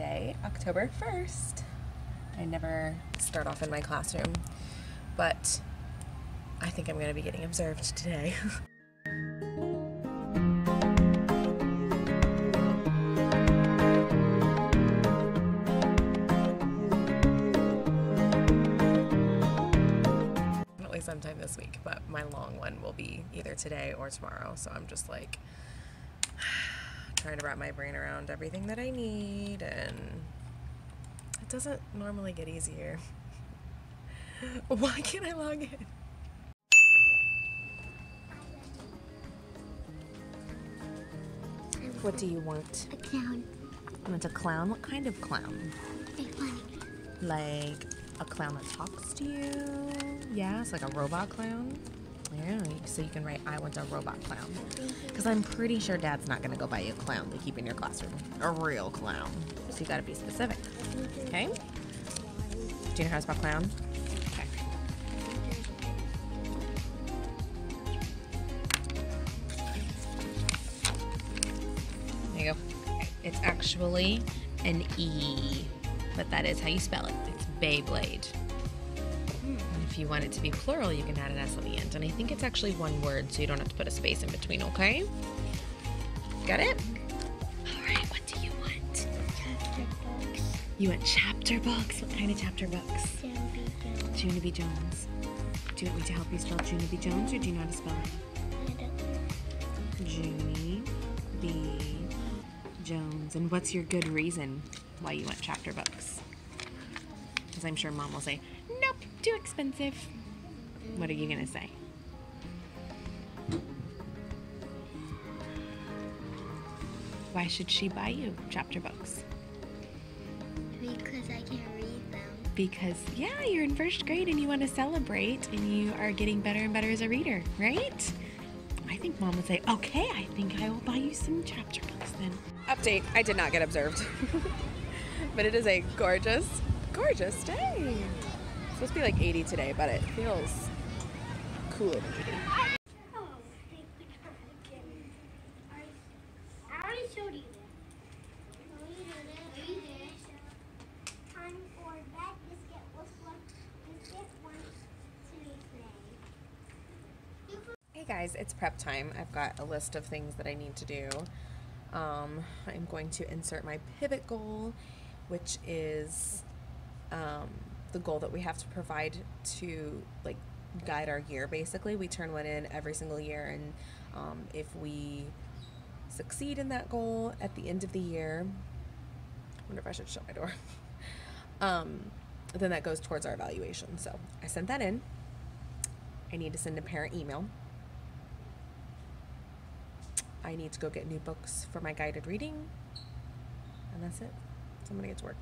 today, October 1st. I never start off in my classroom, but I think I'm going to be getting observed today. Sometime this week, but my long one will be either today or tomorrow, so I'm just like trying to wrap my brain around everything that I need, and it doesn't normally get easier. Why can't I log in? What do you want? A clown. You want a clown? What kind of clown? A funny. Like a clown that talks to you? Yeah, it's like a robot clown. Yeah, so you can write, I want a robot clown. Because I'm pretty sure Dad's not going to go buy you a clown to keep in your classroom. A real clown. So you got to be specific. Okay? Do you know how to spell clown? Okay. There you go. It's actually an E, but that is how you spell it. It's Beyblade. And if you want it to be plural, you can add an S on the end. And I think it's actually one word, so you don't have to put a space in between, okay? Got it? All right, what do you want? Chapter books. You want chapter books? What kind of chapter books? Juna B. Jones. Do you want me to help you spell Juna B. Jones, or do you know how to spell it? I don't know. Junie B. Jones. And what's your good reason why you want chapter books? Because I'm sure Mom will say, nope, too expensive. What are you going to say? Why should she buy you chapter books? Because I can read them. Because, yeah, you're in first grade and you want to celebrate and you are getting better and better as a reader, right? I think Mom would say, okay, I think I will buy you some chapter books then. Update, I did not get observed. But it is a gorgeous, gorgeous day. It's supposed to be like 80 today, but it feels cooler than 80. I already showed you this. Time for that biscuit was today. Hey guys, it's prep time. I've got a list of things that I need to do. I'm going to insert my pivot goal, which is the goal that we have to provide to like guide our year. Basically, we turn one in every single year, and if we succeed in that goal at the end of the year, I wonder if I should shut my door, then that goes towards our evaluation. So I sent that in. I need to send a parent email. I need to go get new books for my guided reading, and that's it. So I'm gonna get to work.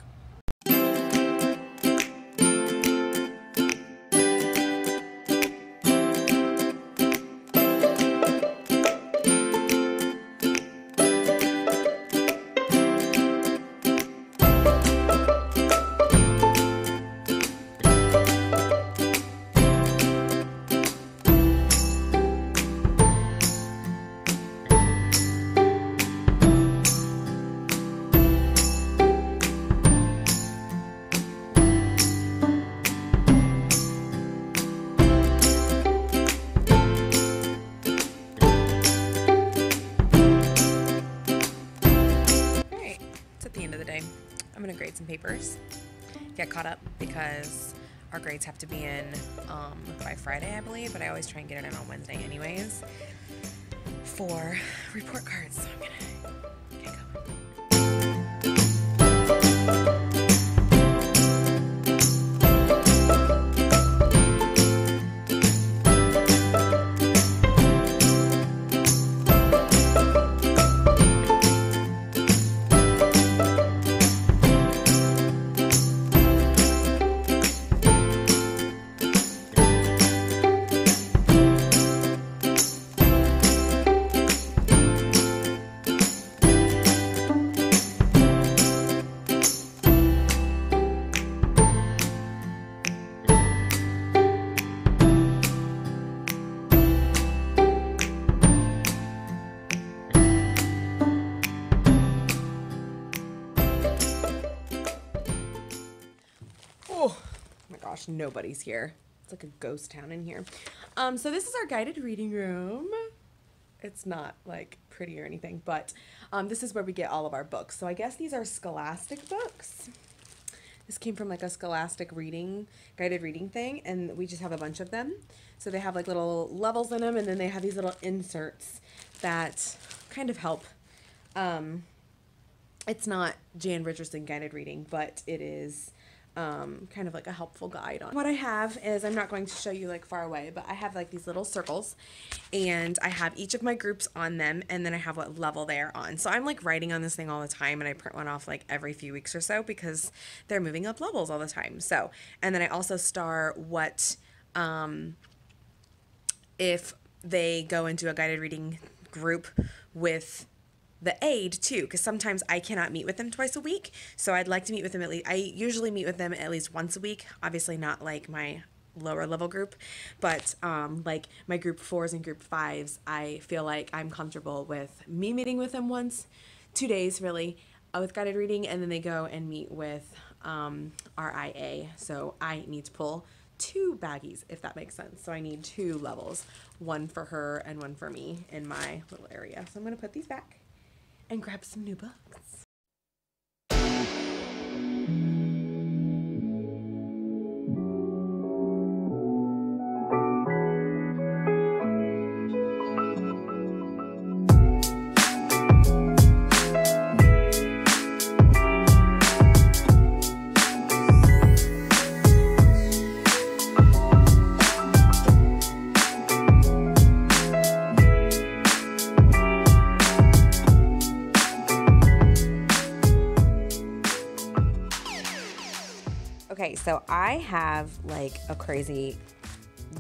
I'm gonna grade some papers, get caught up because our grades have to be in by Friday, I believe, but I always try and get it in on Wednesday anyways for report cards. So I'm gonna get going. gosh, nobody's here. It's like a ghost town in here. So this is our guided reading room. It's not like pretty or anything, but this is where we get all of our books. So I guess these are Scholastic books. This came from like a Scholastic guided reading thing, and we just have a bunch of them. So they have like little levels in them, and then they have these little inserts that kind of help. It's not Jan Richardson guided reading, but it is kind of like a helpful guide on. What I have is, I'm not going to show you like far away, but I have like these little circles, and I have each of my groups on them, and then I have what level they are on. So I'm like writing on this thing all the time, and I print one off like every few weeks or so because they're moving up levels all the time. So, and then I also star what, if they go into a guided reading group with the aide too, because sometimes I cannot meet with them twice a week, so I'd like to meet with them at least. I usually meet with them at least once a week, obviously not like my lower level group, but like my group 4s and group 5s, I feel like I'm comfortable with me meeting with them once, 2 days really, with guided reading, and then they go and meet with RIA, so I need to pull 2 baggies, if that makes sense. So I need 2 levels, one for her and one for me in my little area. So I'm going to put these back and grab some new books. Okay, so I have like a crazy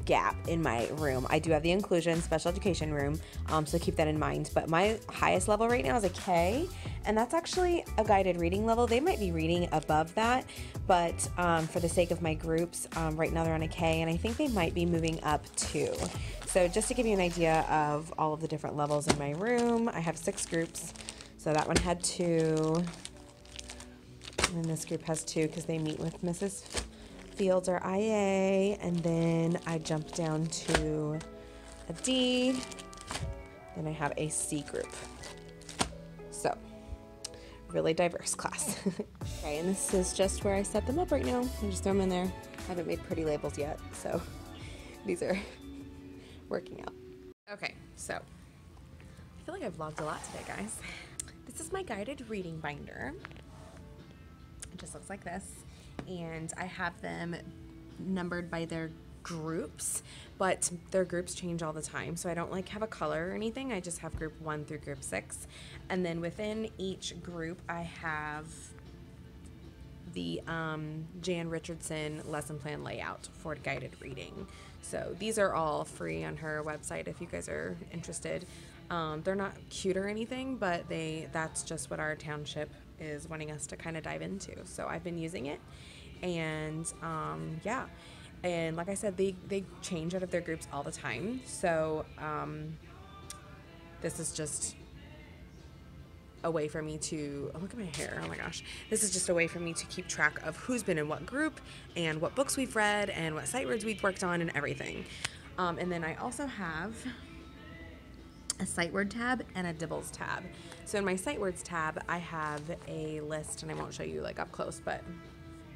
gap in my room. I do have the inclusion special education room, so keep that in mind. But my highest level right now is a K, and that's actually a guided reading level. They might be reading above that, but for the sake of my groups, right now they're on a K, and I think they might be moving up too. So just to give you an idea of all of the different levels in my room, I have 6 groups. So that one had 2. And then this group has 2 because they meet with Mrs. Fields or IA. And then I jump down to a D. Then I have a C group. So, really diverse class. Okay, and this is just where I set them up right now. I just throw them in there. I haven't made pretty labels yet, so these are working out. Okay, so I feel like I've vlogged a lot today, guys. This is my guided reading binder. It just looks like this, and I have them numbered by their groups, but their groups change all the time, so I don't like have a color or anything. I just have group 1 through group 6, and then within each group I have the Jan Richardson lesson plan layout for guided reading. So these are all free on her website if you guys are interested. They're not cute or anything, but that's just what our township is wanting us to kind of dive into. So I've been using it, and yeah, and like I said, they change out of their groups all the time. So this is just a way for me to, oh, look at my hair, oh my gosh, this is just a way for me to keep track of who's been in what group and what books we've read and what sight words we've worked on and everything. And then I also have a sight word tab and a dibbles tab. So in my sight words tab, I have a list, and I won't show you like up close, but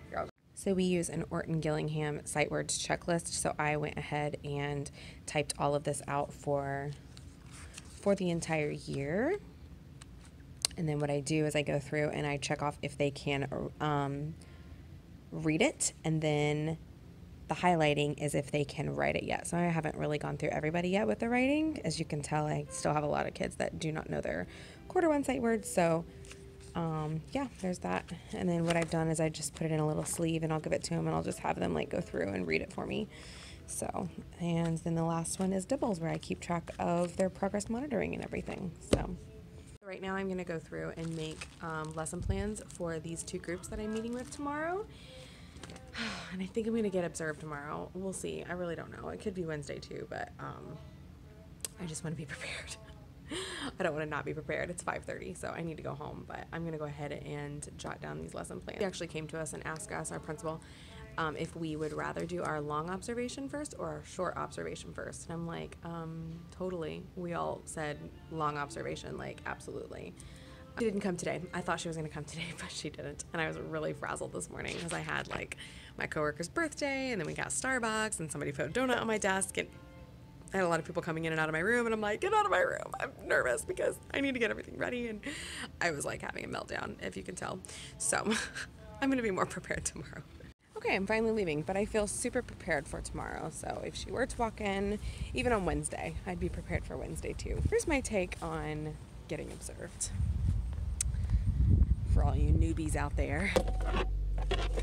here I'll go. So we use an Orton Gillingham sight words checklist. So I went ahead and typed all of this out for the entire year. And then what I do is I go through and I check off if they can read it, and then the highlighting is if they can write it yet. So I haven't really gone through everybody yet with the writing. As you can tell, I still have a lot of kids that do not know their quarter 1 sight words. So yeah, there's that. And then what I've done is I just put it in a little sleeve, and I'll give it to them, and I'll just have them like go through and read it for me. So, and then the last one is dibbles, where I keep track of their progress monitoring and everything. So right now I'm going to go through and make lesson plans for these 2 groups that I'm meeting with tomorrow. And I think I'm going to get observed tomorrow. We'll see. I really don't know. It could be Wednesday too, but I just want to be prepared. I don't want to not be prepared. It's 5:30, so I need to go home, but I'm going to go ahead and jot down these lesson plans. He actually came to us and asked us, our principal, if we would rather do our long observation first or our short observation first. And I'm like, totally. We all said long observation, like, absolutely. She didn't come today. I thought she was going to come today, but she didn't. And I was really frazzled this morning because I had, like, my coworker's birthday, and then we got Starbucks, and somebody put a donut on my desk, and I had a lot of people coming in and out of my room, and I'm like, get out of my room. I'm nervous because I need to get everything ready, and I was, like, having a meltdown, if you can tell. So I'm going to be more prepared tomorrow. Okay, I'm finally leaving, but I feel super prepared for tomorrow. So if she were to walk in, even on Wednesday, I'd be prepared for Wednesday too. Here's my take on getting observed. For all you newbies out there,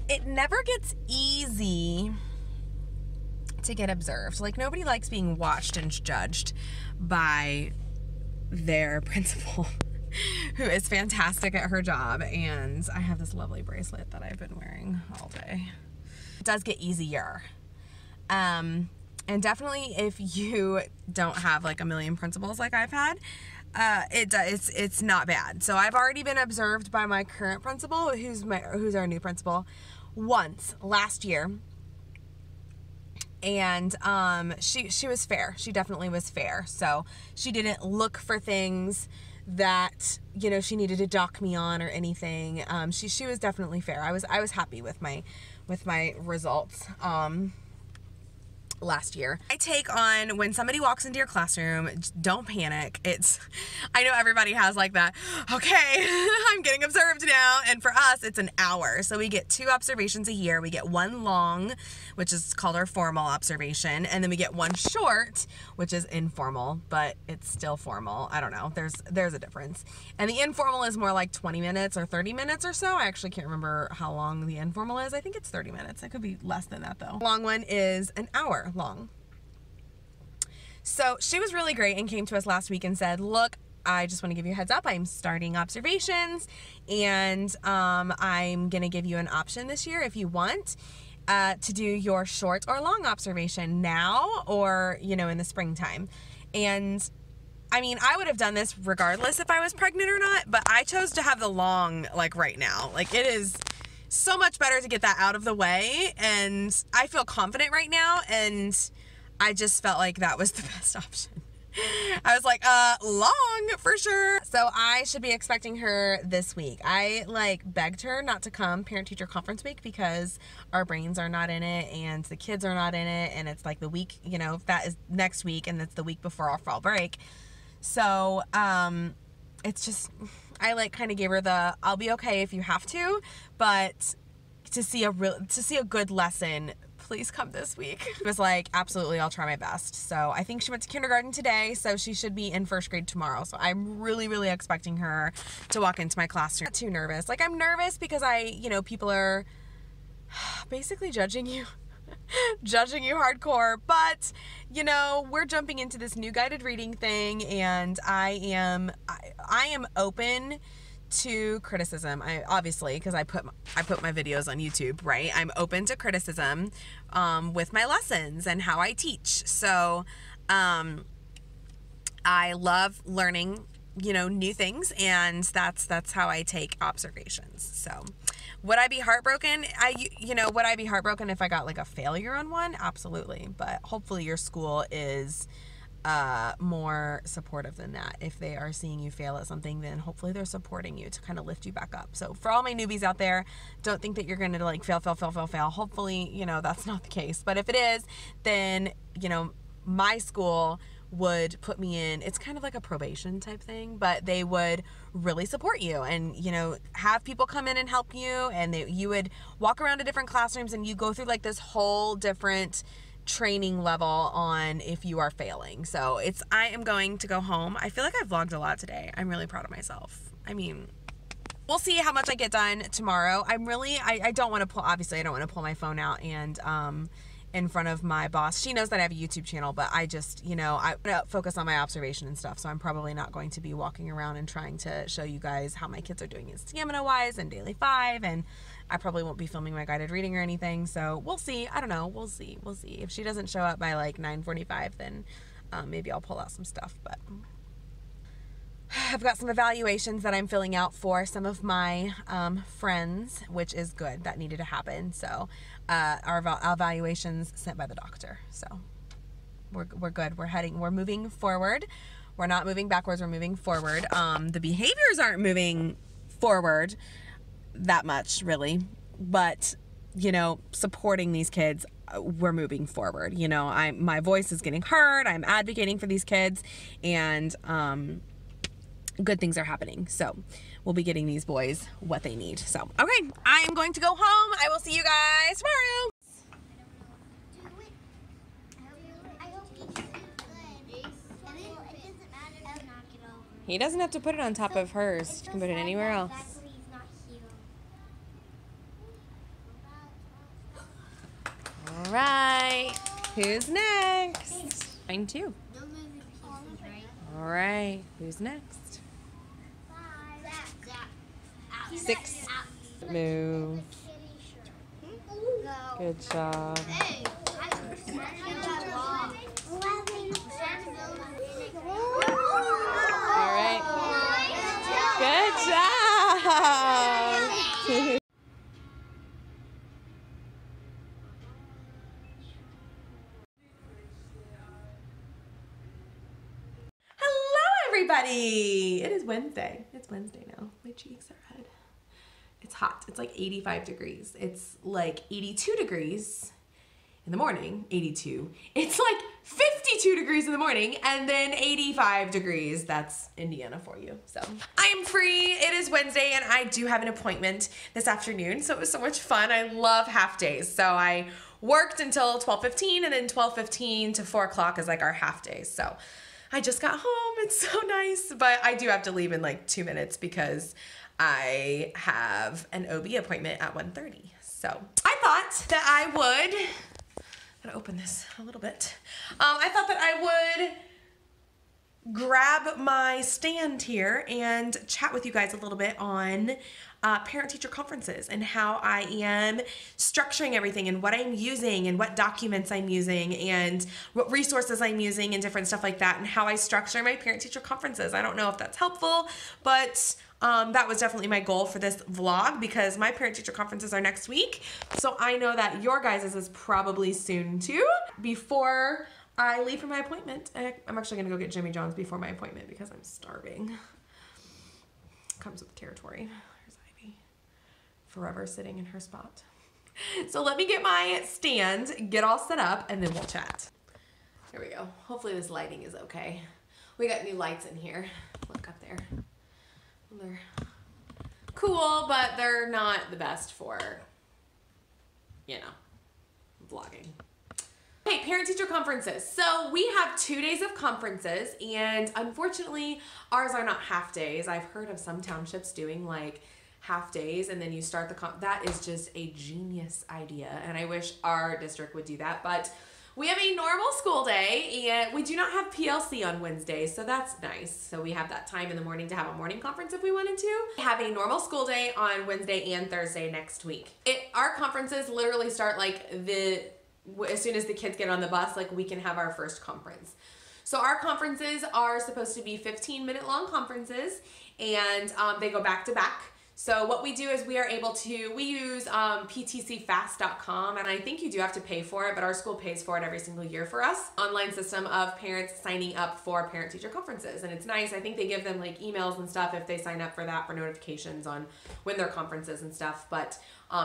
it never gets easy to get observed. Like, nobody likes being watched and judged by their principal, who is fantastic at her job. And I have this lovely bracelet that I've been wearing all day. It does get easier. And definitely if you don't have like a million principals like I've had, it's not bad. So I've already been observed by my current principal, who's our new principal, once last year. And she was fair. She definitely was fair. So she didn't look for things that, you know, she needed to dock me on or anything. She was definitely fair. I was happy with my results last year. I take on when somebody walks into your classroom, don't panic. I know everybody has like that, okay, I'm getting observed now. And for us, it's an hour. So we get 2 observations a year. We get one long, which is called our formal observation. And then we get one short, which is informal, but it's still formal. I don't know. There's a difference. And the informal is more like 20 minutes or 30 minutes or so. I actually can't remember how long the informal is. I think it's 30 minutes. It could be less than that though. The long one is an hour long. So she was really great and came to us last week and said, look, I just want to give you a heads up. I'm starting observations, and I'm going to give you an option this year if you want to do your short or long observation now or, you know, in the springtime. And I mean, I would have done this regardless if I was pregnant or not, but I chose to have the long, like, right now. Like, it is so much better to get that out of the way, and I feel confident right now, and I just felt like that was the best option. I was like, long for sure. So I should be expecting her this week. I like begged her not to come parent-teacher conference week because our brains are not in it and the kids are not in it, and it's like the week, you know, that is next week, and it's the week before our fall break. So it's just, I like kind of gave her the, I'll be okay if you have to, but to see a good lesson, please come this week. It was like, absolutely, I'll try my best. So I think she went to kindergarten today, so she should be in first grade tomorrow. So I'm really, really expecting her to walk into my classroom. Not too nervous. Like, I'm nervous because you know, people are basically judging you. Judging you hardcore, but you know, we're jumping into this new guided reading thing, and I am open to criticism. Obviously, because I put my videos on YouTube, right? I'm open to criticism with my lessons and how I teach. So I love learning, you know, new things, and that's how I take observations. So would I be heartbroken? Would I be heartbroken if I got like a failure on one? Absolutely. But hopefully your school is more supportive than that. If they are seeing you fail at something, then hopefully they're supporting you to kind of lift you back up. So for all my newbies out there, don't think that you're going to like fail. Hopefully, you know, that's not the case. But if it is, then, you know, my school would put me in, it's kind of like a probation type thing, but they would really support you and, you know, have people come in and help you, and you would walk around to different classrooms and you go through like this whole different training level on if you are failing. So I am going to go home. I feel like I've vlogged a lot today. I'm really proud of myself. I mean, we'll see how much I get done tomorrow. I don't want to pull, obviously I don't want to pull my phone out and in front of my boss. She knows that I have a YouTube channel, but I just, you know, I want to focus on my observation and stuff. So I'm probably not going to be walking around and trying to show you guys how my kids are doing in stamina wise and daily 5, and I probably won't be filming my guided reading or anything. So we'll see. I don't know. We'll see. If she doesn't show up by like 9:45, then maybe I'll pull out some stuff. But I've got some evaluations that I'm filling out for some of my friends, which is good. That needed to happen. So our evaluations sent by the doctor. So we're good. We're moving forward. We're not moving backwards. We're moving forward. The behaviors aren't moving forward that much, really. But, you know, supporting these kids, we're moving forward. You know, my voice is getting heard. I'm advocating for these kids. And good things are happening. So we'll be getting these boys what they need. So, okay, I am going to go home. I will see you guys tomorrow. He doesn't have to put it on top of hers. You can put it anywhere else. All right. Who's next? Mine too. All right. Who's next? 6. Move. Good job. All right. Good job. Hello, everybody. It is Wednesday. It's Wednesday now. My cheeks are red. It's hot. It's like 85 degrees. It's like 82 degrees in the morning, 82. It's like 52 degrees in the morning and then 85 degrees. That's Indiana for you. So I am free. It is Wednesday and I do have an appointment this afternoon. So it was so much fun. I love half days. So I worked until 12:15 and then 12:15 to 4 o'clock is like our half days. So I just got home. It's so nice, but I do have to leave in like 2 minutes because I have an OB appointment at 1:30. So I thought that I would, gotta open this a little bit. I thought that I would grab my stand here and chat with you guys a little bit on parent-teacher conferences and how I am structuring everything and what I'm using and what documents I'm using and what resources I'm using and different stuff like that and how I structure my parent-teacher conferences. I don't know if that's helpful, but that was definitely my goal for this vlog because my parent-teacher conferences are next week. So I know that your guys' is probably soon too. Before I leave for my appointment, I'm actually gonna go get Jimmy John's before my appointment because I'm starving. Comes with the territory. Here's Ivy, forever sitting in her spot. So let me get my stand, get all set up, and then we'll chat. Here we go. Hopefully this lighting is okay. We got new lights in here. Look up there. They're cool, but they're not the best for, you know, vlogging. Okay, parent-teacher conferences. So we have 2 days of conferences, and unfortunately, ours are not half days. I've heard of some townships doing like half days, and then you start the that is just a genius idea, and I wish our district would do that, but we have a normal school day, and we do not have PLC on Wednesdays, so that's nice. So we have that time in the morning to have a morning conference if we wanted to. We have a normal school day on Wednesday and Thursday next week. Our conferences literally start like as soon as the kids get on the bus, like we can have our first conference. So our conferences are supposed to be 15-minute long conferences, and they go back to back. So what we do is we use ptcfast.com, and I think you do have to pay for it, but our school pays for it every single year for us. Online system of parents signing up for parent-teacher conferences, and it's nice. I think they give them like emails and stuff if they sign up for that, for notifications on when their conferences and stuff, but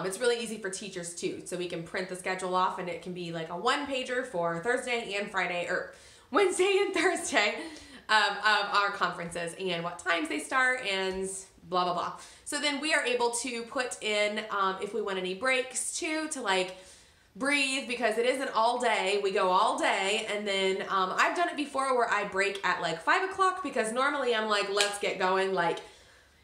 it's really easy for teachers too. So we can print the schedule off, and it can be like a one-pager for Thursday and Friday, or Wednesday and Thursday of our conferences and what times they start and blah, blah, blah. So then we are able to put in, if we want any breaks too, to like breathe, because it isn't all day. We go all day, and then I've done it before where I break at like 5 o'clock, because normally I'm like, let's get going, like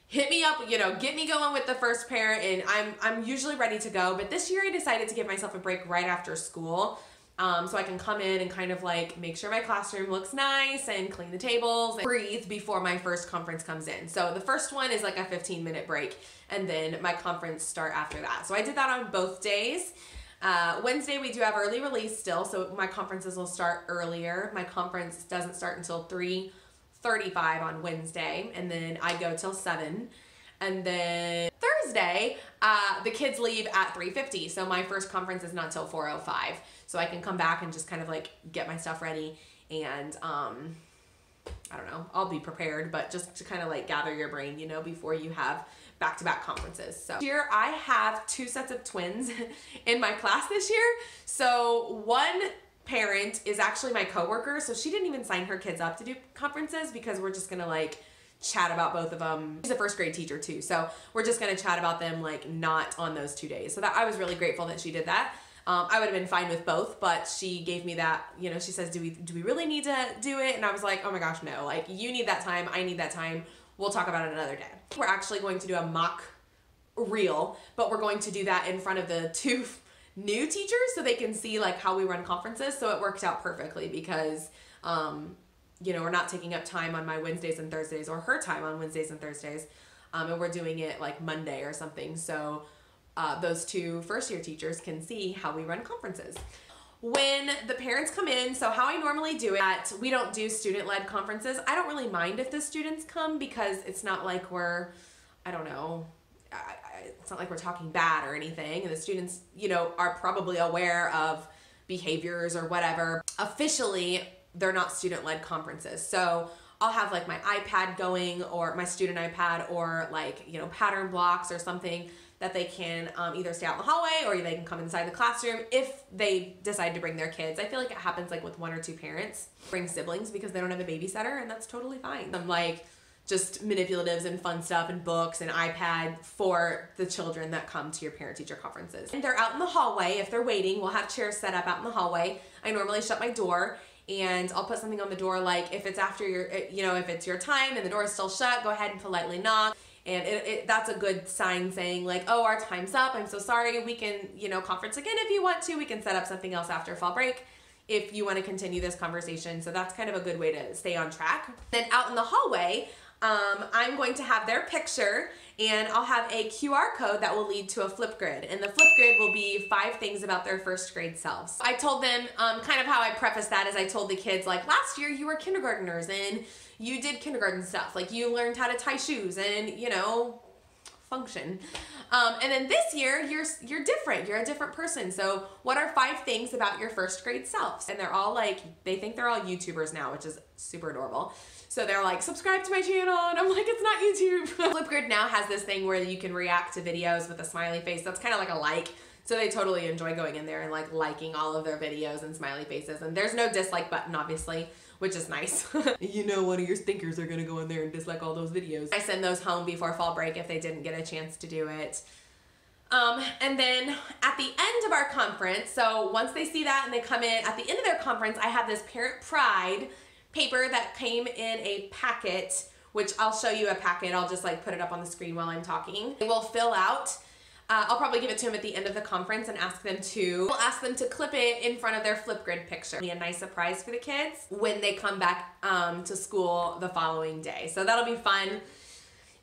hit me up, you know, get me going with the first parent, and I'm usually ready to go. But this year I decided to give myself a break right after school. So I can come in and kind of like make sure my classroom looks nice and clean the tables and breathe before my first conference comes in. So the first one is like a 15-minute break, and then my conference start after that. So I did that on both days. Wednesday we do have early release still, so my conferences will start earlier. My conference doesn't start until 3:45 6:35 on Wednesday, and then I go till 7. And then Thursday, the kids leave at 3:50, so my first conference is not till 4:05. So I can come back and just kind of like get my stuff ready, and I don't know, I'll be prepared, but just to kind of like gather your brain, you know, before you have back-to-back conferences. So here I have 2 sets of twins in my class this year. So one parent is actually my coworker, so she didn't even sign her kids up to do conferences because we're just gonna like chat about both of them. She's a first grade teacher too, so we're just gonna chat about them like not on those 2 days. So that I was really grateful that she did that. I would have been fine with both, but she gave me that, you know, she says, do we really need to do it? And I was like, oh my gosh, no, like you need that time, I need that time. We'll talk about it another day. We're actually going to do a mock reel, but we're going to do that in front of the 2 new teachers so they can see like how we run conferences. So it worked out perfectly because, you know, we're not taking up time on my Wednesdays and Thursdays or her time on Wednesdays and Thursdays. And we're doing it like Monday or something. So those 2 first-year teachers can see how we run conferences. When the parents come in, so how I normally do it, we don't do student-led conferences. I don't really mind if the students come because it's not like we're, I don't know, it's not like we're talking bad or anything. And the students, you know, are probably aware of behaviors or whatever. Officially, they're not student-led conferences. So I'll have like my iPad going or my student iPad or like, you know, pattern blocks or something that they can either stay out in the hallway or they can come inside the classroom if they decide to bring their kids. I feel like it happens like with 1 or 2 parents bring siblings because they don't have a babysitter, and that's totally fine. I'm like just manipulatives and fun stuff and books and iPad for the children that come to your parent-teacher conferences. And they're out in the hallway. If they're waiting, we'll have chairs set up out in the hallway. I normally shut my door, and I'll put something on the door like if it's after your, you know, if it's your time and the door is still shut, go ahead and politely knock. And that's a good sign saying like, oh, our time's up. I'm so sorry. We can, you know, conference again if you want to. We can set up something else after fall break if you want to continue this conversation. So that's kind of a good way to stay on track. Then out in the hallway, I'm going to have their picture, and I'll have a QR code that will lead to a flip grid. And the flip grid will be 5 things about their first grade selves. I told them, kind of how I prefaced that is I told the kids like, last year you were kindergartners and you did kindergarten stuff. Like you learned how to tie shoes and, you know, function. And then this year you're different. You're a different person. So what are 5 things about your first grade selves? And they're all like, they think they're all YouTubers now, which is super adorable. So they're like, subscribe to my channel. And I'm like, it's not YouTube. Flipgrid now has this thing where you can react to videos with a smiley face. That's kind of like a like. So they totally enjoy going in there and like liking all of their videos and smiley faces. And there's no dislike button, obviously, which is nice. You know, one of your stinkers are gonna go in there and dislike all those videos. I send those home before fall break if they didn't get a chance to do it. And then at the end of our conference, so once they see that and they come in, at the end of their conference, I have this Parent Pride paper that came in a packet, which I'll show you a packet. I'll just like put it up on the screen while I'm talking. They will fill out. I'll probably give it to them at the end of the conference and ask them to clip it in front of their Flipgrid picture. Be a nice surprise for the kids when they come back to school the following day. So that'll be fun.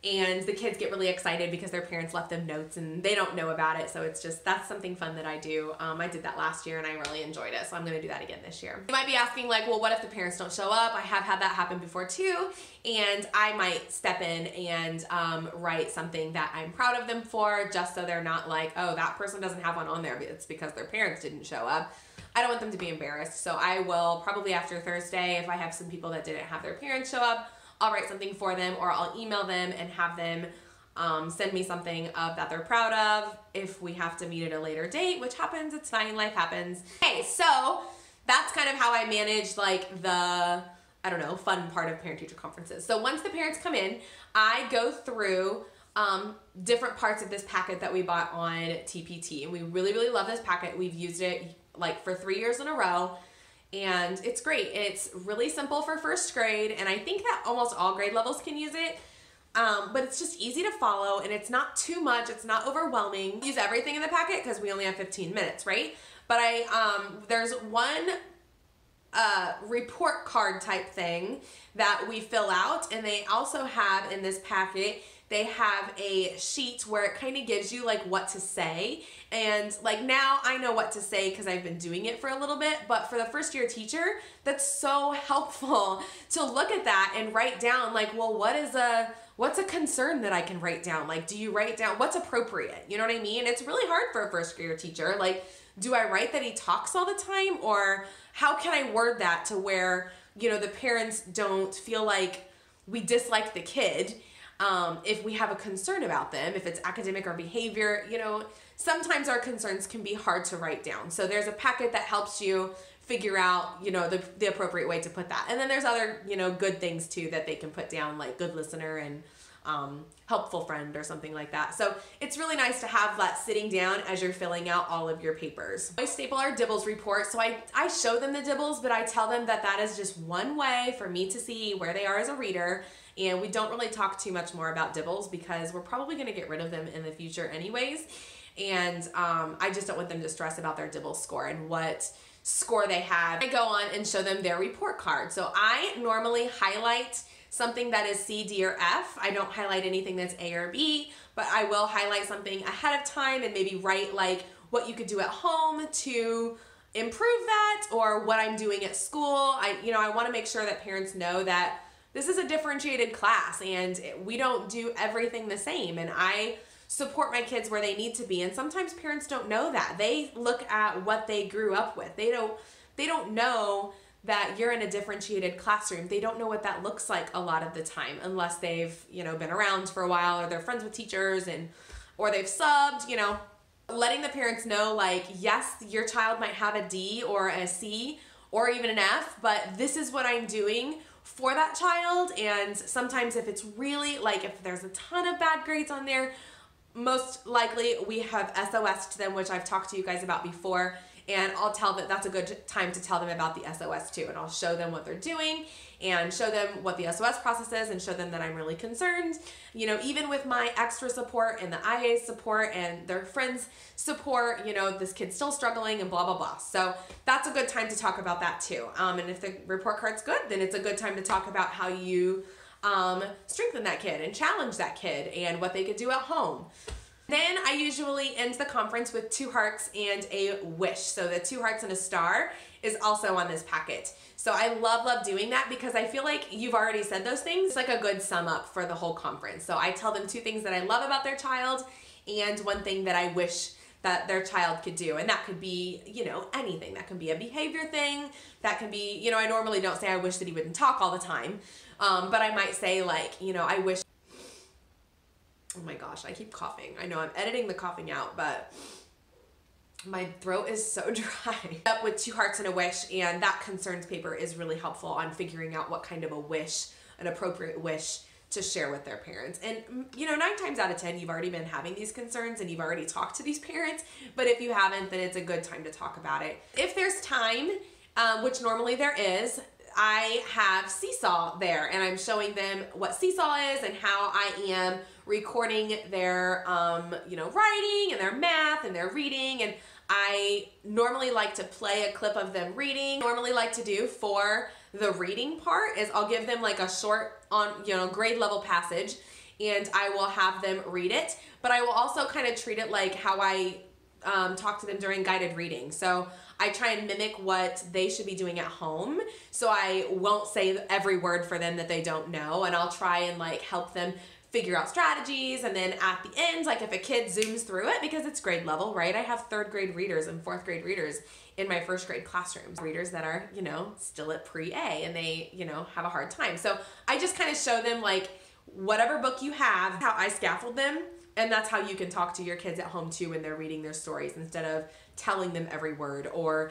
And the kids get really excited because their parents left them notes and they don't know about it. So it's just, that's something fun that I do. I did that last year and I really enjoyed it. So I'm gonna do that again this year. You might be asking like, well, what if the parents don't show up? I have had that happen before too. And I might step in and write something that I'm proud of them for, just so they're not like, oh, that person doesn't have one on there. It's because their parents didn't show up. I don't want them to be embarrassed. So I will probably after Thursday, if I have some people that didn't have their parents show up, I'll write something for them, or I'll email them and have them send me something that they're proud of. If we have to meet at a later date, which happens, it's fine, life happens. Okay, so that's kind of how I manage like the, I don't know, fun part of parent-teacher conferences. So once the parents come in, I go through different parts of this packet that we bought on TPT. And we really, really love this packet. We've used it like for 3 years in a row. And it's great. It's really simple for first grade, and I think that almost all grade levels can use it. But it's just easy to follow, and it's not too much. It's not overwhelming. Use everything in the packet because we only have 15 minutes, right? But there's one report card type thing that we fill out, and they also have in this packet, they have a sheet where it kind of gives you like what to say. And like now I know what to say because I've been doing it for a little bit, but for the first year teacher, that's so helpful to look at that and write down like, well, what's a concern that I can write down? Like, do you write down what's appropriate? You know what I mean? It's really hard for a first year teacher. Like, do I write that he talks all the time, or how can I word that to where, you know, the parents don't feel like we dislike the kid if we have a concern about them, if it's academic or behavior. You know, sometimes our concerns can be hard to write down. So there's a packet that helps you figure out, you know, the appropriate way to put that. And then there's other, you know, good things too that they can put down, like good listener and helpful friend or something like that. So it's really nice to have that sitting down as you're filling out all of your papers. I staple our Dibbles report. So I show them the Dibbles, but I tell them that that is just one way for me to see where they are as a reader. And we don't really talk too much more about Dibbles because we're probably going to get rid of them in the future anyways. And I just don't want them to stress about their Dibbles score and what score they have. I go on and show them their report card. So I normally highlight something that is C, D, or F. I don't highlight anything that's A or B, but I will highlight something ahead of time and maybe write like what you could do at home to improve that, or what I'm doing at school. I want to make sure that parents know that this is a differentiated class and we don't do everything the same, and I support my kids where they need to be. And sometimes parents don't know that. They look at what they grew up with. They don't know that you're in a differentiated classroom. They don't know what that looks like a lot of the time unless they've, been around for a while, or they're friends with teachers, or they've subbed, letting the parents know, like, yes, your child might have a D or a C or even an F, but this is what I'm doing for that child. And sometimes if it's really, like, if there's a ton of bad grades on there, most likely we have SOS to them, which I've talked to you guys about before. And I'll tell them that's a good time to tell them about the SOS too. And I'll show them what they're doing and show them what the SOS process is and show them that I'm really concerned. Even with my extra support and the IA support and their friends' support, this kid's still struggling and blah, blah, blah. So that's a good time to talk about that too. And if the report card's good, then it's a good time to talk about how you strengthen that kid and challenge that kid and what they could do at home. Then I usually end the conference with 2 hearts and a wish. So the 2 hearts and a star is also on this packet. So I love doing that because I feel like you've already said those things. It's like a good sum up for the whole conference. So I tell them 2 things that I love about their child and 1 thing that I wish that their child could do. And that could be, anything. That can be a behavior thing. That can be, I normally don't say I wish that he wouldn't talk all the time. But I might say, like, I wish. Oh my gosh, I keep coughing. I know I'm editing the coughing out, but my throat is so dry. Up with 2 hearts and a wish, and that concerns paper is really helpful on figuring out what kind of a wish, an appropriate wish to share with their parents. And 9 times out of 10, you've already been having these concerns and you've already talked to these parents, but if you haven't, then it's a good time to talk about it. If there's time, which normally there is, I have Seesaw there, and I'm showing them what Seesaw is and how I am recording their, writing and their math and their reading. And I normally like to play a clip of them reading. Normally like to do for the reading part is I'll give them like a short grade level passage, and I will have them read it, but I will also kind of treat it like how I talk to them during guided reading. So I try and mimic what they should be doing at home. So I won't say every word for them that they don't know, and I'll try and like help them figure out strategies. And then at the end, like if a kid zooms through it, because it's grade level, right? I have 3rd grade readers and 4th grade readers in my 1st grade classrooms. Readers that are, still at pre-A and they, have a hard time. So I just kind of show them like whatever book you have, how I scaffold them. And that's how you can talk to your kids at home too when they're reading their stories, instead of telling them every word, or,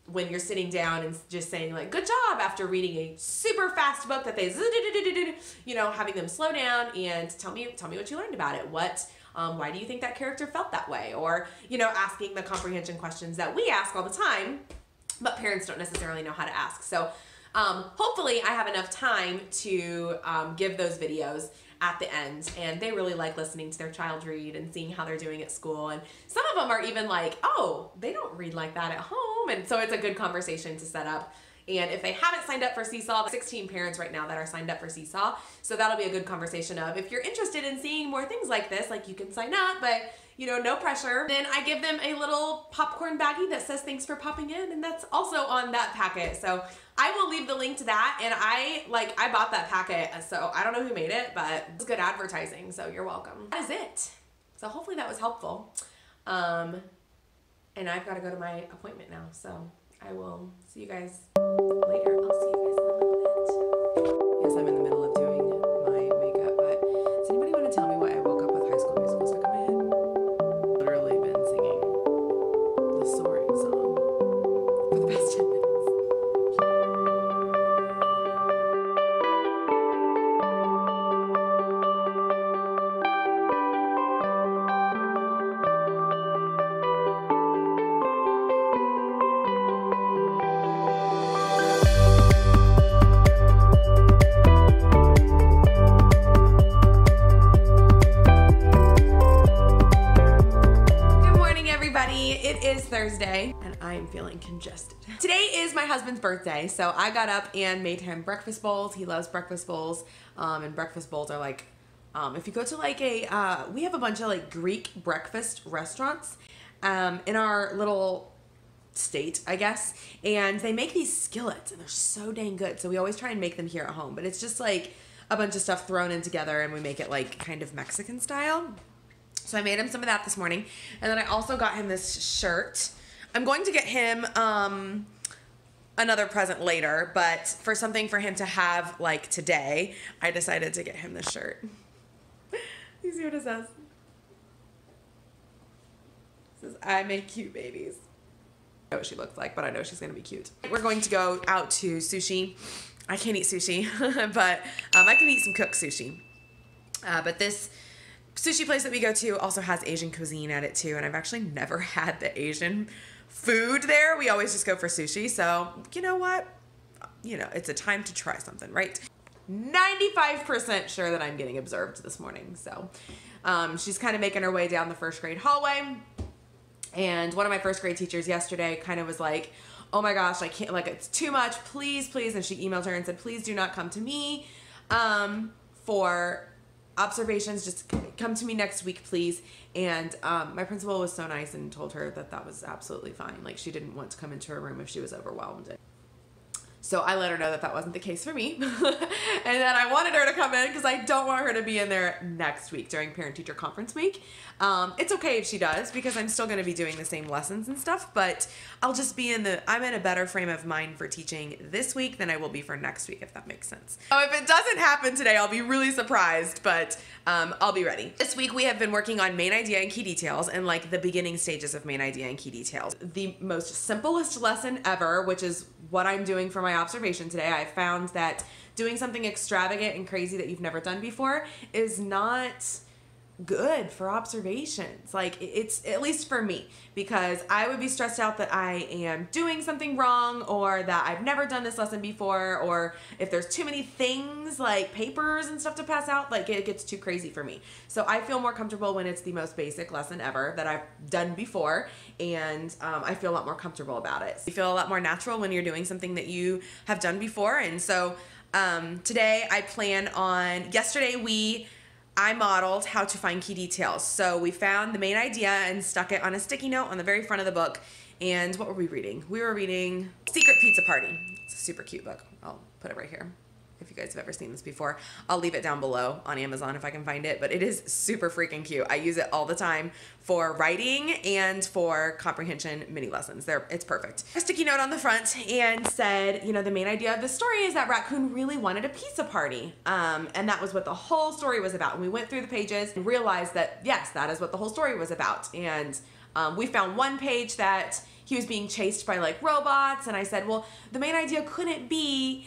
when you're sitting down and just saying like, good job, after reading a super fast book that they, having them slow down and tell me what you learned about it. Why do you think that character felt that way? Or, asking the comprehension questions that we ask all the time, but parents don't necessarily know how to ask. So hopefully I have enough time to give those videos at the end, and they really like listening to their child read and seeing how they're doing at school. And some of them are even like, oh, they don't read like that at home. And so it's a good conversation to set up, And if they haven't signed up for Seesaw, 16 parents right now that are signed up for Seesaw. So that'll be a good conversation of if you're interested in seeing more things like this, like you can sign up, but you know, no pressure. Then I give them a little popcorn baggie that says thanks for popping in, and that's also on that packet. So I will leave the link to that, and I bought that packet, so I don't know who made it, but it's good advertising, so you're welcome. That is it. So hopefully that was helpful. And I've got to go to my appointment now, so I will see you guys later. I'll see you guys in a little bit. Yes, I'm in the middle of doing my makeup, but does anybody want to tell me why I woke up with High School Musical stuck in my head? Literally been singing the Soaring song for the past 10 minutes. It is Thursday and I am feeling congested. Today is my husband's birthday, so I got up and made him breakfast bowls. He loves breakfast bowls, and breakfast bowls are like, if you go to like we have a bunch of like Greek breakfast restaurants in our little state, I guess, and they make these skillets and they're so dang good. So we always try and make them here at home, but it's just like a bunch of stuff thrown in together and we make it like kind of Mexican style. So I made him some of that this morning. And then I also got him this shirt. I'm going to get him another present later, but for something for him to have like today, I decided to get him this shirt. You see what it says? It says, I make cute babies. I know what she looks like, but I know she's gonna be cute. We're going to go out to sushi. I can't eat sushi, but I can eat some cooked sushi. But this sushi place that we go to also has Asian cuisine at it too, and I've actually never had the Asian food there. We always just go for sushi, so you know what? You know, it's a time to try something, right? 95% sure that I'm getting observed this morning, so she's kind of making her way down the first grade hallway, and one of my first grade teachers yesterday kind of was like, oh my gosh, I can't, like, it's too much, please, please, and she emailed her and said, please do not come to me for observations, just come to me next week, please. And my principal was so nice and told her that that was absolutely fine. Like, she didn't want to come into her room if she was overwhelmed. So I let her know that that wasn't the case for me, and that I wanted her to come in because I don't want her to be in there next week during parent-teacher conference week. It's okay if she does because I'm still going to be doing the same lessons and stuff, but I'll just be I'm in a better frame of mind for teaching this week than I will be for next week, if that makes sense. So if it doesn't happen today, I'll be really surprised, but I'll be ready. This week we have been working on main idea and key details and like the beginning stages of main idea and key details. The most simplest lesson ever, which is what I'm doing for my observation today, I found that doing something extravagant and crazy that you've never done before is not good for observations. Like, it's, at least for me, because I would be stressed out that I am doing something wrong, or that I've never done this lesson before, or if there's too many things like papers and stuff to pass out, like it gets too crazy for me. So I feel more comfortable when it's the most basic lesson ever that I've done before, and I feel a lot more comfortable about it. You feel a lot more natural when you're doing something that you have done before. And so today I plan on, yesterday I modeled how to find key details. So we found the main idea and stuck it on a sticky note on the very front of the book. And what were we reading? We were reading Secret Pizza Party. It's a super cute book. I'll put it right here. If you guys have ever seen this before, I'll leave it down below on Amazon if I can find it, but it is super freaking cute. I use it all the time for writing and for comprehension mini lessons. It's perfect. A sticky note on the front and said, you know, the main idea of the story is that Raccoon really wanted a pizza party. And that was what the whole story was about. And we went through the pages and realized that, yes, that is what the whole story was about. And we found one page that he was being chased by like robots. And I said, well, the main idea couldn't be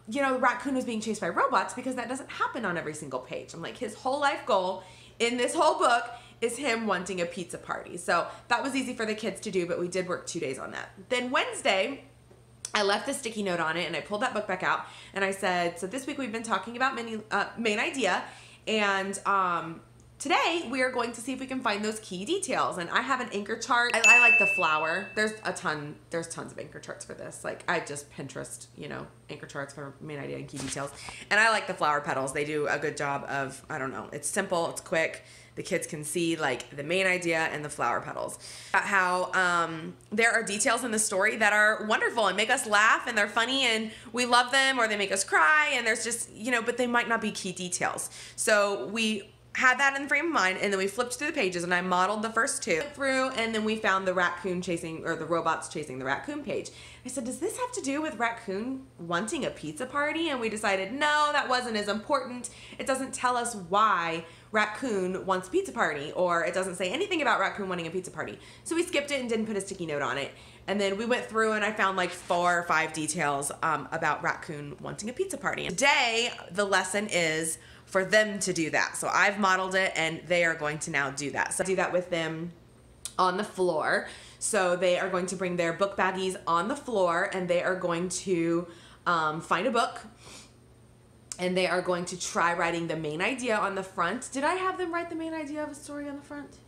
you know, the raccoon was being chased by robots because that doesn't happen on every single page. I'm like, his whole life goal in this whole book is him wanting a pizza party. So that was easy for the kids to do, but we did work 2 days on that. Then Wednesday, I left the sticky note on it and I pulled that book back out and I said, so this week we've been talking about main idea, and today we are going to see if we can find those key details, and I have an anchor chart. I like the flower. There's tons of anchor charts for this. Like I just Pinterest, you know, anchor charts for main idea and key details. And I like the flower petals. They do a good job of, I don't know, it's simple, it's quick. The kids can see like the main idea and the flower petals. How there are details in the story that are wonderful and make us laugh, and they're funny and we love them, or they make us cry, and there's just, you know, but they might not be key details. So we had that in the frame of mind, and then we flipped through the pages, and I modeled the first two through, and then we found the raccoon chasing, or the robots chasing the raccoon page. I said, does this have to do with raccoon wanting a pizza party? And we decided, no, that wasn't as important. It doesn't tell us why raccoon wants a pizza party, or it doesn't say anything about raccoon wanting a pizza party. So we skipped it and didn't put a sticky note on it. And then we went through and I found like 4 or 5 details about raccoon wanting a pizza party. Today, the lesson is for them to do that. So I've modeled it and they are going to now do that. So I do that with them on the floor. So they are going to bring their book baggies on the floor, and they are going to find a book, and they are going to try writing the main idea on the front. Did I have them write the main idea of a story on the front?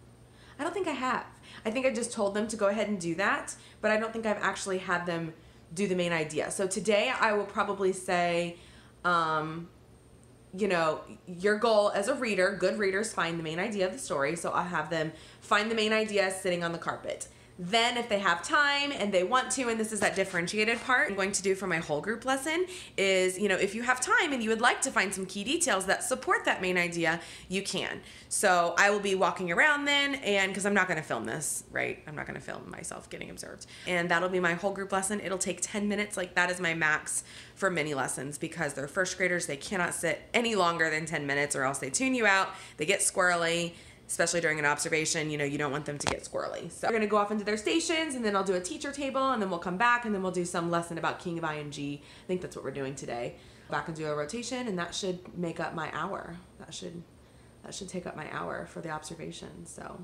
I don't think I have. I think I just told them to go ahead and do that, but I don't think I've actually had them do the main idea. So today I will probably say, you know, your goal as a reader, good readers find the main idea of the story. So I'll have them find the main idea sitting on the carpet. Then if they have time and they want to, and this is that differentiated part I'm going to do for my whole group lesson is, you know, if you have time and you would like to find some key details that support that main idea, you can. So I will be walking around then, and because I'm not going to film this, right? I'm not going to film myself getting observed. And that'll be my whole group lesson. It'll take 10 minutes. Like that is my max for mini lessons, because they're first graders. They cannot sit any longer than 10 minutes or else they tune you out. They get squirrely. Especially during an observation, you know, you don't want them to get squirrely. So we're gonna go off into their stations, and then I'll do a teacher table, and then we'll come back, and then we'll do some lesson about king of ing. I think that's what we're doing today. Back and do a rotation, and that should make up my hour. That should take up my hour for the observation. So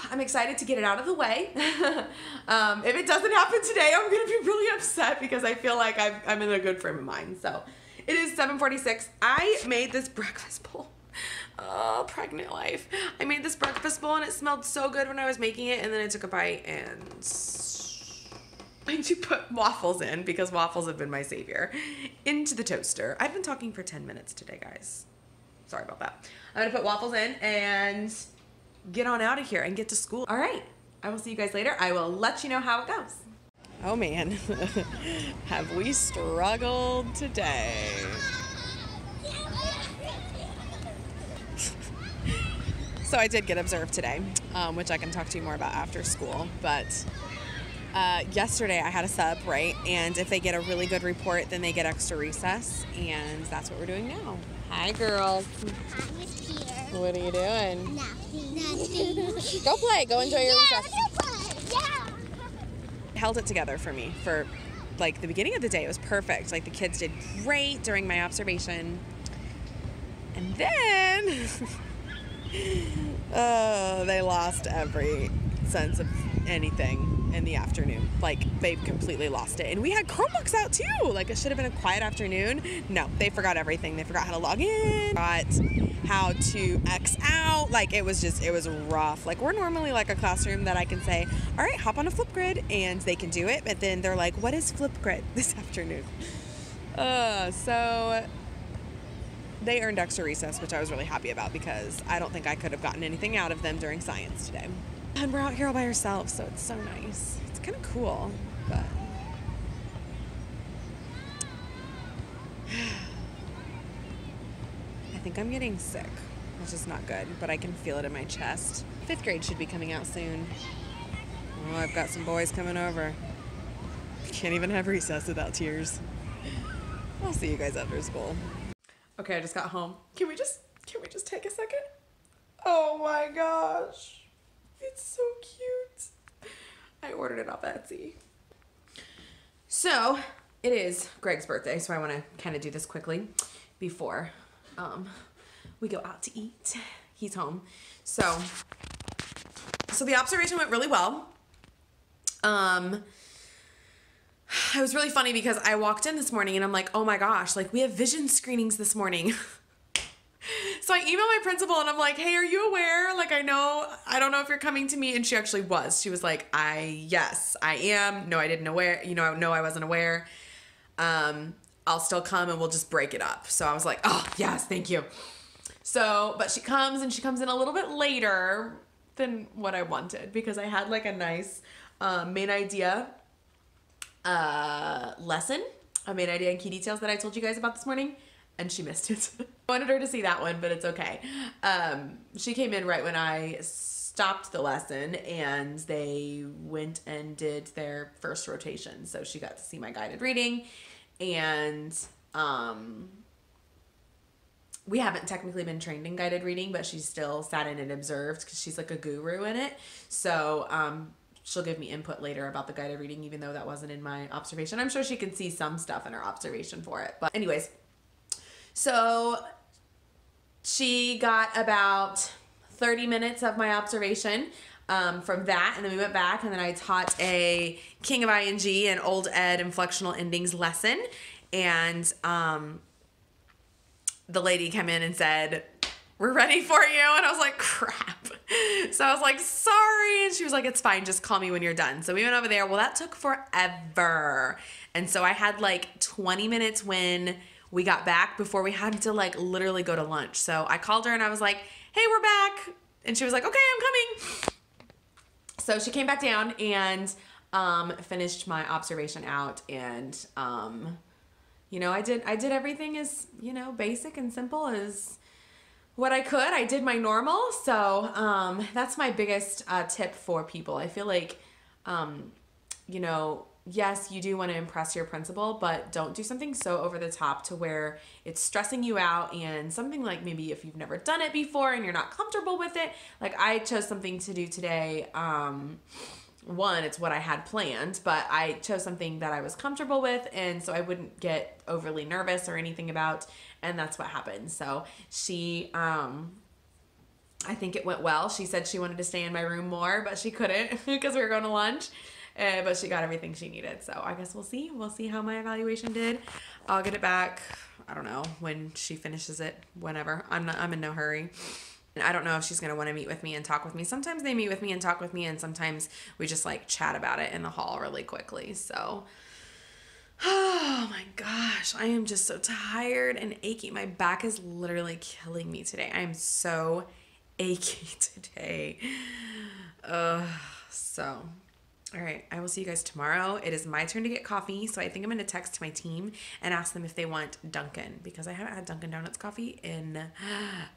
I'm excited to get it out of the way. If it doesn't happen today, I'm gonna be really upset because I feel like I'm in a good frame of mind. So it is 7:46. I made this breakfast bowl. Oh, pregnant life. I made this breakfast bowl and it smelled so good when I was making it, and then I took a bite and I need to put waffles in, because waffles have been my savior, into the toaster. I've been talking for 10 minutes today, guys. Sorry about that. I'm gonna put waffles in and get on out of here and get to school. All right, I will see you guys later. I will let you know how it goes. Oh man, have we struggled today. So I did get observed today, which I can talk to you more about after school. But yesterday I had a sub, right? And if they get a really good report, then they get extra recess. And that's what we're doing now. Hi, girls. I'm with Peter. What are you doing? Nothing. Go play. Go enjoy your recess. Yeah. Held it together for me for like the beginning of the day. It was perfect. Like the kids did great during my observation. And then... they lost every sense of anything in the afternoon. Like, they completely lost it. And we had Chromebooks out too. Like, it should have been a quiet afternoon. No, they forgot everything. They forgot how to log in, forgot how to X out. Like, it was rough. Like, we're normally like a classroom that I can say, all right, hop on a Flipgrid, and they can do it. But then they're like, what is Flipgrid this afternoon? So they earned extra recess, which I was really happy about, because I don't think I could have gotten anything out of them during science today. And we're out here all by ourselves, so it's so nice. It's kind of cool, but... I think I'm getting sick, which is not good, but I can feel it in my chest. 5th grade should be coming out soon. Oh, I've got some boys coming over. Can't even have recess without tears. I'll see you guys after school. Okay, I just got home. Can we just take a second? Oh my gosh. It's so cute. I ordered it off Etsy. So, it is Greg's birthday, so I want to kind of do this quickly before we go out to eat. He's home. So the observation went really well. It was really funny because I walked in this morning and I'm like, oh my gosh, like we have vision screenings this morning. So I emailed my principal and I'm like, hey, are you aware? Like, I don't know if you're coming to me. And she actually was. She was like, yes, I am. No, I didn't aware. No, I wasn't aware. I'll still come and we'll just break it up. So I was like, oh, yes, thank you. So, but she comes in a little bit later than what I wanted because I had like a nice main idea lesson, a main idea and key details that I told you guys about this morning, and she missed it. I wanted her to see that one, but it's okay. She came in right when I stopped the lesson and they went and did their first rotation. So she got to see my guided reading, and we haven't technically been trained in guided reading, but she still sat in and observed because she's like a guru in it. So she'll give me input later about the guided reading, even though that wasn't in my observation. I'm sure she can see some stuff in her observation for it. But anyways, so she got about 30 minutes of my observation from that, and then we went back, and then I taught a King of ING and Old Ed inflectional endings lesson, and the lady came in and said, we're ready for you, and I was like, crap. So I was like, sorry, and she was like, it's fine, just call me when you're done. So we went over there. Well, that took forever, and so I had like 20 minutes when we got back before we had to like literally go to lunch. So I called her and I was like, hey, we're back. And she was like, okay, I'm coming. So she came back down and finished my observation out. And, I did everything as, basic and simple as what I could. I did my normal. So that's my biggest tip for people. I feel like, yes, you do want to impress your principal, but don't do something so over the top to where it's stressing you out, and something like maybe if you've never done it before and you're not comfortable with it. Like I chose something to do today. One, it's what I had planned, but I chose something that I was comfortable with, and so I wouldn't get overly nervous or anything about, and that's what happened. So she, I think it went well. She said she wanted to stay in my room more, but she couldn't because we were going to lunch. But she got everything she needed. So I guess we'll see. We'll see how my evaluation did. I'll get it back, I don't know, when she finishes it, whenever. I'm in no hurry. And I don't know if she's going to want to meet with me and talk with me. Sometimes they meet with me and talk with me, and sometimes we just like chat about it in the hall really quickly. So, oh my gosh, I am just so tired and achy. My back is literally killing me today. I am so achy today. All right, I will see you guys tomorrow. It is my turn to get coffee, so I think I'm going to text my team and ask them if they want Dunkin', because I haven't had Dunkin' Donuts coffee in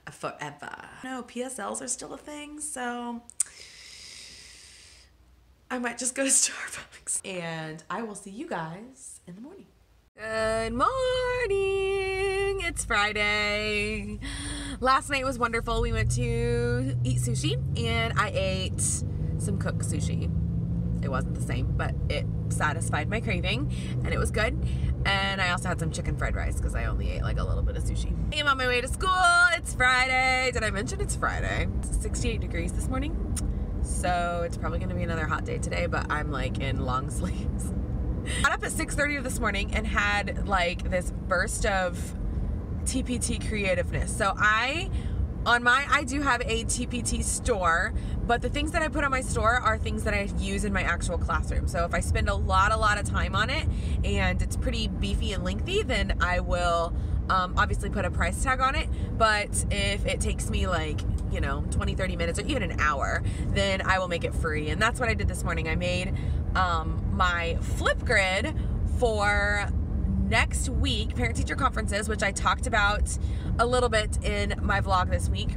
forever. No, PSLs are still a thing, so I might just go to Starbucks. And I will see you guys in the morning. Good morning. It's Friday. Last night was wonderful. We went to eat sushi, and I ate some cooked sushi. It wasn't the same, but it satisfied my craving, and it was good. And I also had some chicken fried rice because I only ate like a little bit of sushi. I am on my way to school. It's Friday. Did I mention it's Friday? It's 68 degrees this morning, so it's probably going to be another hot day today, but I'm like in long sleeves. Got up at 6:30 this morning and had like this burst of TPT creativeness. So I do have a TPT store, but the things that I put on my store are things that I use in my actual classroom. So if I spend a lot of time on it and it's pretty beefy and lengthy, then I will obviously put a price tag on it. But if it takes me like, 20, 30 minutes or even an hour, then I will make it free. And that's what I did this morning. I made my flip grid for next week, parent-teacher conferences, which I talked about a little bit in my vlog this week.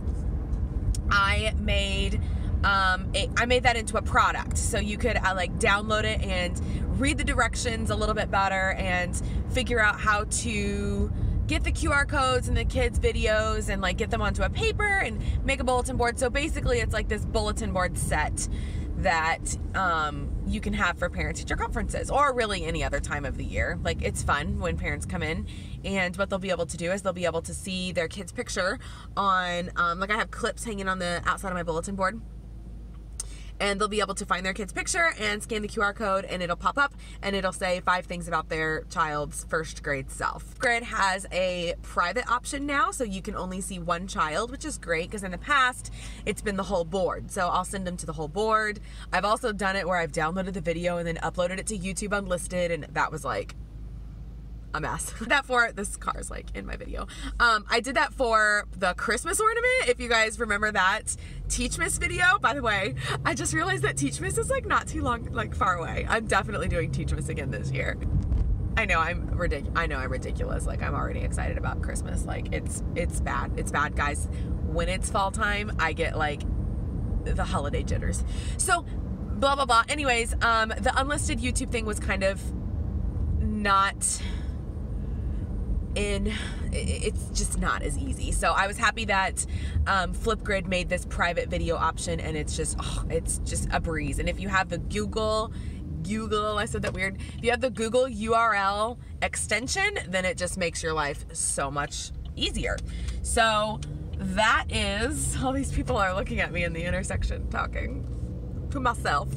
I made that into a product, so you could like download it and read the directions a little bit better and figure out how to get the QR codes and the kids' videos and like get them onto a paper and make a bulletin board. So basically it's like this bulletin board set that you can have for parent-teacher conferences, or really any other time of the year. Like, it's fun when parents come in, and what they'll be able to do is they'll be able to see their kid's picture on, like I have clips hanging on the outside of my bulletin board, and they'll be able to find their kid's picture and scan the QR code, and it'll pop up and it'll say 5 things about their child's first grade self. Grid has a private option now, so you can only see one child, which is great because in the past it's been the whole board. So I'll send them to the whole board. I've also done it where I've downloaded the video and then uploaded it to YouTube unlisted, and that was like a mess. That for this car's like in my video. I did that for the Christmas ornament. If you guys remember that Teachmas video, by the way, I just realized that Teachmas is like not too long, like far away. I'm definitely doing Teachmas again this year. I know I'm ridiculous. Like I'm already excited about Christmas. Like it's bad. It's bad, guys. When it's fall time, I get like the holiday jitters. So blah blah blah. Anyways, the unlisted YouTube thing was kind of not it's just not as easy. So I was happy that Flipgrid made this private video option, and it's just a breeze. And if you have the Google, I said that weird. If you have the Google URL extension, then it just makes your life so much easier. So that is, all these people are looking at me in the intersection talking to myself.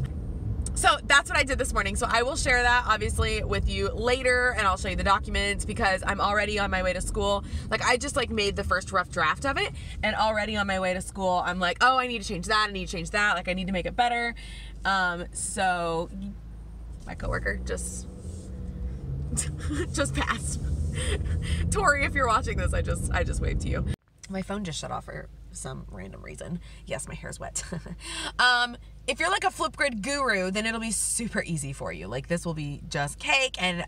So that's what I did this morning. So I will share that obviously with you later, and I'll show you the documents because I'm already on my way to school. Like I just like made the first rough draft of it, and already on my way to school, I'm like, oh, I need to change that. I need to change that. Like I need to make it better. So my coworker just passed. Tori, if you're watching this, I just waved to you. My phone just shut off for some random reason. Yes, my hair's wet. If you're like a Flipgrid guru, then it'll be super easy for you. Like this will be just cake. And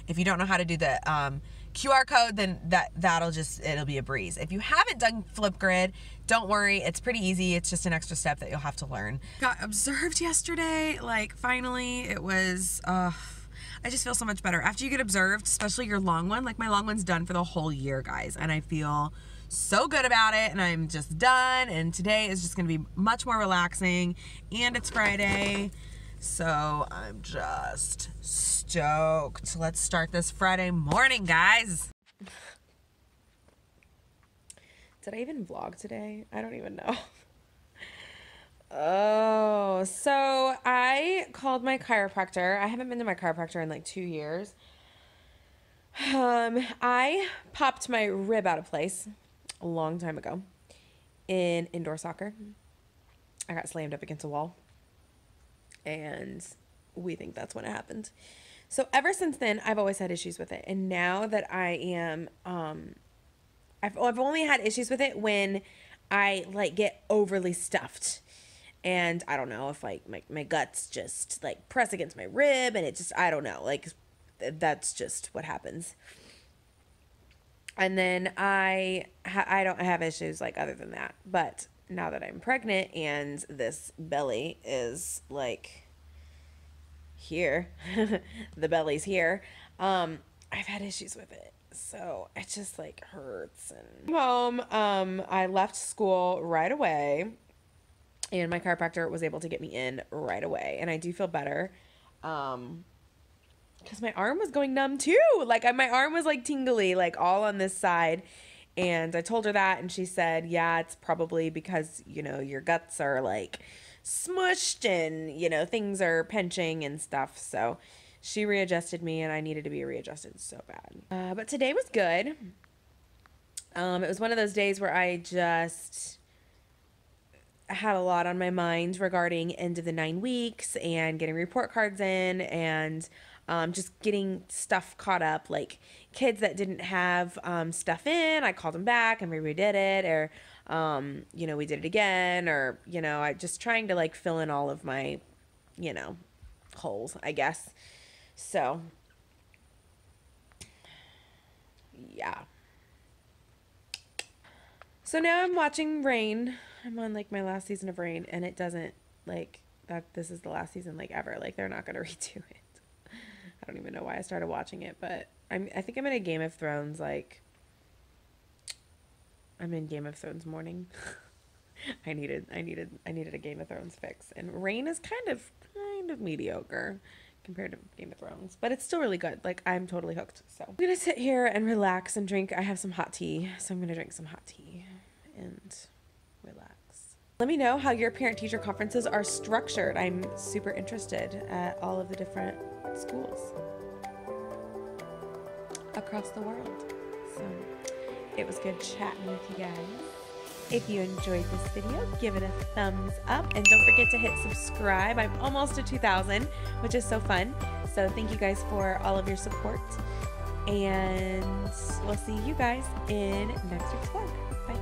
if you don't know how to do the QR code, then it'll be a breeze. If you haven't done Flipgrid, don't worry. It's pretty easy. It's just an extra step that you'll have to learn. Got observed yesterday. Like finally it was, I just feel so much better. After you get observed, especially your long one, like my long one's done for the whole year, guys. And I feel so good about it, and I'm just done, and today is just gonna be much more relaxing, and it's Friday, so I'm just stoked. Let's start this Friday morning, guys. Did I even vlog today? I don't even know. Oh, so I called my chiropractor. I haven't been to my chiropractor in like 2 years. I popped my rib out of place a long time ago in indoor soccer. I got slammed up against a wall, and we think that's when it happened. So ever since then, I've always had issues with it. And now that I am, I've only had issues with it when I like get overly stuffed. And I don't know if like my guts just like press against my rib, and it just, I don't know, like that's just what happens. And then I don't have issues like other than that. But now that I'm pregnant and this belly is like here, the belly's here, I've had issues with it. So it just like hurts. And home, I left school right away, and my chiropractor was able to get me in right away. And I do feel better. Because my arm was going numb too. Like my arm was like tingly, like all on this side. And I told her that, and she said, yeah, it's probably because, you know, your guts are like smushed and, you know, things are pinching and stuff. So she readjusted me, and I needed to be readjusted so bad. But today was good. It was one of those days where I just had a lot on my mind regarding end of the 9 weeks and getting report cards in, and just getting stuff caught up, like kids that didn't have stuff in, I called them back and we redid it, or you know, we did it again, or you know, I just trying to like fill in all of my, you know, holes, I guess. So yeah. So now I'm watching Rain. I'm on like my last season of Rain, and it doesn't like that. This is the last season like ever. Like they're not gonna redo it. I don't even know why I started watching it, but I think I'm in a Game of Thrones, like, I'm in Game of Thrones morning. I needed a Game of Thrones fix, and Rain is kind of mediocre compared to Game of Thrones, but it's still really good. Like, I'm totally hooked. So I'm gonna sit here and relax and drink. I have some hot tea, so I'm gonna drink some hot tea and relax. Let me know how your parent-teacher conferences are structured. I'm super interested at all of the different schools across the world. So it was good chatting with you guys. If you enjoyed this video, give it a thumbs up and don't forget to hit subscribe. I'm almost to 2,000, which is so fun. So thank you guys for all of your support, and we'll see you guys in next week's vlog. Bye.